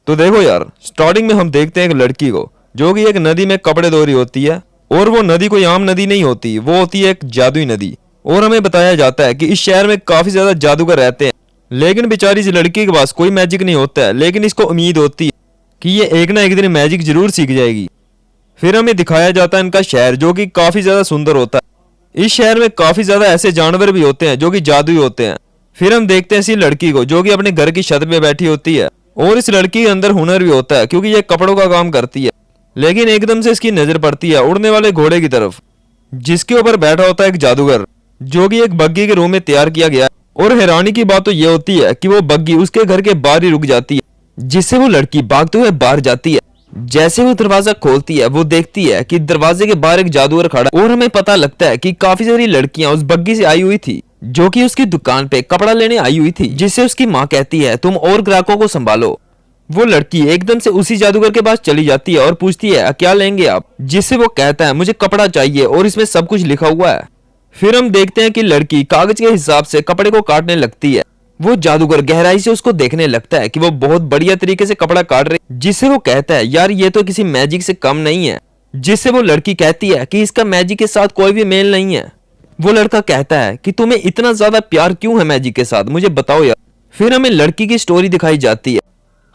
तो देखो यार, स्टार्टिंग में हम देखते हैं एक लड़की को जो कि एक नदी में कपड़े धो रही होती है। और वो नदी कोई आम नदी नहीं होती, वो होती है एक जादुई नदी। और हमें बताया जाता है कि इस शहर में काफी ज्यादा जादूगर रहते हैं, लेकिन बेचारी इस लड़की के पास कोई मैजिक नहीं होता है। लेकिन इसको उम्मीद होती है कि ये एक ना एक दिन मैजिक जरूर सीख जाएगी। फिर हमें दिखाया जाता है इनका शहर जो कि काफी ज्यादा सुंदर होता है। इस शहर में काफी ज्यादा ऐसे जानवर भी होते हैं जो कि जादुई होते हैं। फिर हम देखते हैं इसी लड़की को जो कि अपने घर की छत पे बैठी होती है। और इस लड़की के अंदर हुनर भी होता है क्योंकि ये कपड़ों का काम करती है। लेकिन एकदम से इसकी नजर पड़ती है उड़ने वाले घोड़े की तरफ, जिसके ऊपर बैठा होता है एक जादूगर जो कि एक बग्गी के रूप में तैयार किया गया है। और हैरानी की बात तो ये होती है कि वो बग्गी उसके घर के बाहर ही रुक जाती है, जिससे वो लड़की भागते हुए बाहर जाती है। जैसे वो दरवाजा खोलती है वो देखती है कि दरवाजे के बाहर एक जादूगर खड़ा है। और हमें पता लगता है कि काफी सारी लड़कियां उस बग्गी से आई हुई थी जो कि उसकी दुकान पे कपड़ा लेने आई हुई थी, जिससे उसकी माँ कहती है तुम और ग्राहकों को संभालो। वो लड़की एकदम से उसी जादूगर के पास चली जाती है और पूछती है क्या लेंगे आप, जिससे वो कहता है मुझे कपड़ा चाहिए और इसमें सब कुछ लिखा हुआ है। फिर हम देखते हैं कि लड़की कागज के हिसाब से कपड़े को काटने लगती है। वो जादूगर गहराई से उसको देखने लगता है कि वो बहुत बढ़िया तरीके से कपड़ा काट रही, जिससे वो कहता है यार ये तो किसी मैजिक से कम नहीं है। जिससे वो लड़की कहती है कि इसका मैजिक के साथ कोई भी मेल नहीं है। वो लड़का कहता है कि तुम्हें इतना ज्यादा प्यार क्यों है मैजिक के साथ, मुझे बताओ यार। फिर हमें लड़की की स्टोरी दिखाई जाती है।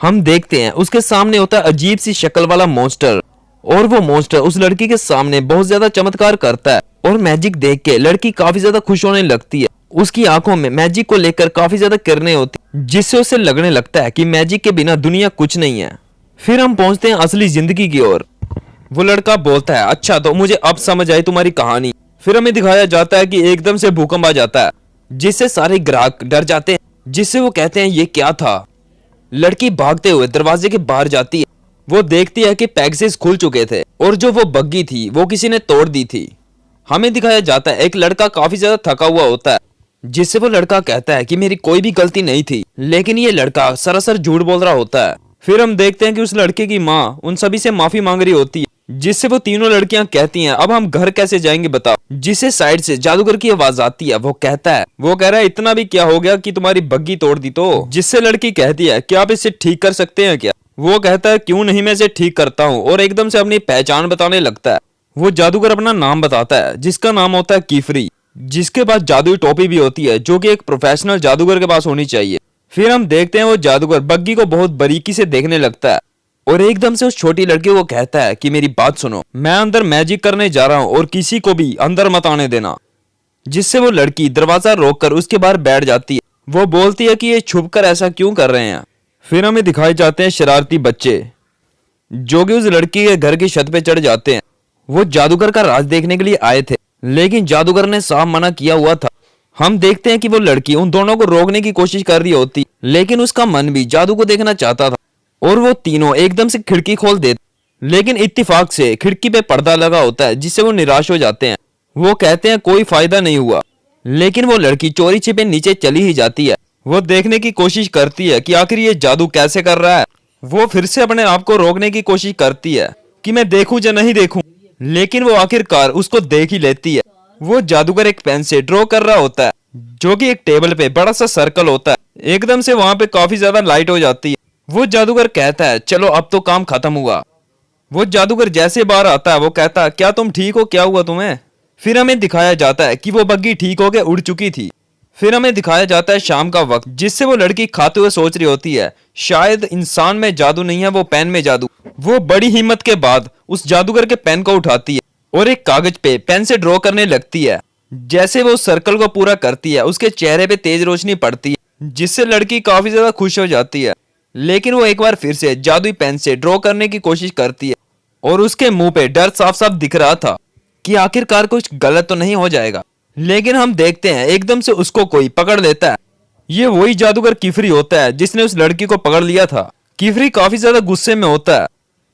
हम देखते हैं उसके सामने होता है अजीब सी शक्ल वाला मॉन्स्टर। और वो मॉन्स्टर उस लड़की के सामने बहुत ज्यादा चमत्कार करता है। और मैजिक देख के लड़की काफी ज्यादा खुश होने लगती है। उसकी आंखों में मैजिक को लेकर काफी ज्यादा किरणें होती, जिससे उसे लगने लगता है कि मैजिक के बिना दुनिया कुछ नहीं है। फिर हम पहुंचते हैं असली जिंदगी की ओर। वो लड़का बोलता है अच्छा तो मुझे अब समझ आई तुम्हारी कहानी। फिर हमें दिखाया जाता है कि एकदम से भूकंप आ जाता है, जिससे सारे ग्राहक डर जाते हैं, जिससे वो कहते हैं ये क्या था। लड़की भागते हुए दरवाजे के बाहर जाती है। वो देखती है कि पैकेजेस खुल चुके थे और जो वो बग्गी थी वो किसी ने तोड़ दी थी। हमें दिखाया जाता है एक लड़का काफी ज्यादा थका हुआ होता है, जिससे वो लड़का कहता है कि मेरी कोई भी गलती नहीं थी। लेकिन ये लड़का सरासर झूठ बोल रहा होता है। फिर हम देखते हैं कि उस लड़के की माँ उन सभी से माफी मांग रही होती है, जिससे वो तीनों लड़कियां कहती हैं अब हम घर कैसे जाएंगे बताओ। जिससे साइड से जादूगर की आवाज आती है। वो कह रहा है इतना भी क्या हो गया कि तुम्हारी बग्गी तोड़ दी तो। जिससे लड़की कहती है क्या आप इसे ठीक कर सकते हैं क्या। वो कहता है क्यों नहीं, मैं इसे ठीक करता हूँ। और एकदम से अपनी पहचान बताने लगता है। वो जादूगर अपना नाम बताता है जिसका नाम होता है कीफरी, जिसके पास जादुई टोपी भी होती है जो कि एक प्रोफेशनल जादूगर के पास होनी चाहिए। फिर हम देखते हैं वो जादूगर बग्गी को बहुत बारीकी से देखने लगता है और एकदम से उस छोटी लड़की को कहता है कि मेरी बात सुनो, मैं अंदर मैजिक करने जा रहा हूँ और किसी को भी अंदर मत आने देना। जिससे वो लड़की दरवाजा रोककर उसके बाहर बैठ जाती है। वो बोलती है कि ये छुप कर ऐसा क्यों कर रहे हैं। फिर हमें दिखाए जाते हैं शरारती बच्चे जो कि उस लड़की के घर की छत पे चढ़ जाते हैं। वो जादूगर का राज देखने के लिए आए थे, लेकिन जादूगर ने साफ मना किया हुआ था। हम देखते हैं कि वो लड़की उन दोनों को रोकने की कोशिश कर रही होती, लेकिन उसका मन भी जादू को देखना चाहता था। और वो तीनों एकदम से खिड़की खोल देते, लेकिन इत्तेफाक से खिड़की पे पर्दा लगा होता है, जिससे वो निराश हो जाते हैं। वो कहते हैं कोई फायदा नहीं हुआ, लेकिन वो लड़की चोरी छिपे नीचे चली ही जाती है। वो देखने की कोशिश करती है कि आखिर ये जादू कैसे कर रहा है। वो फिर से अपने आप को रोकने की कोशिश करती है कि मैं देखूं या नहीं देखूं, लेकिन वो आखिरकार उसको देख ही लेती है। वो जादूगर एक पेन से ड्रॉ कर रहा होता है जो कि एक टेबल पे बड़ा सा सर्कल होता है। एकदम से वहां पे काफी ज्यादा लाइट हो जाती है। वो जादूगर कहता है चलो अब तो काम खत्म हुआ। वो जादूगर जैसे बाहर आता है वो कहता है क्या तुम ठीक हो, क्या हुआ तुम्हें। फिर हमें दिखाया जाता है कि वो बग्गी ठीक होकर उड़ चुकी थी। फिर हमें दिखाया जाता है शाम का वक्त, जिससे वो लड़की खाते हुए सोच रही होती है शायद इंसान में जादू नहीं है, वो पेन में जादू। वो बड़ी हिम्मत के बाद उस जादूगर के पेन को उठाती है और एक कागज पे पेन से ड्रॉ करने लगती है। जैसे वो उस सर्कल को पूरा करती है उसके चेहरे पे तेज रोशनी पड़ती है, जिससे लड़की काफी ज्यादा खुश हो जाती है। लेकिन वो एक बार फिर से जादुई पेन से ड्रॉ करने की कोशिश करती है और उसके मुंह पे डर साफ साफ दिख रहा था कि आखिरकार कुछ गलत तो नहीं हो जाएगा। लेकिन हम देखते हैं एकदम से उसको कोई पकड़ लेता है। ये वही जादूगर कीफरी होता है जिसने उस लड़की को पकड़ लिया था। कीफरी काफी ज्यादा गुस्से में होता है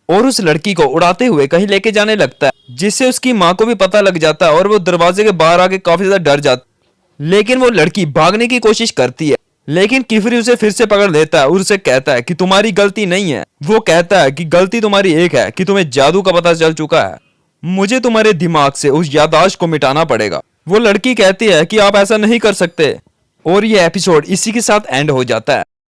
और उस लड़की को उड़ाते हुए कहीं लेके जाने लगता है, जिससे उसकी माँ को भी पता लग जाता है और वो दरवाजे के बाहर आके काफी ज्यादा डर जाती। लेकिन वो लड़की भागने की कोशिश करती है, लेकिन कीफरी उसे फिर से पकड़ लेता है और उसे कहता है कि तुम्हारी गलती नहीं है। वो कहता है कि गलती तुम्हारी एक है कि तुम्हें जादू का पता चल चुका है, मुझे तुम्हारे दिमाग से उस याददाश्त को मिटाना पड़ेगा। वो लड़की कहती है कि आप ऐसा नहीं कर सकते और ये एपिसोड इसी के साथ एंड हो जाता है।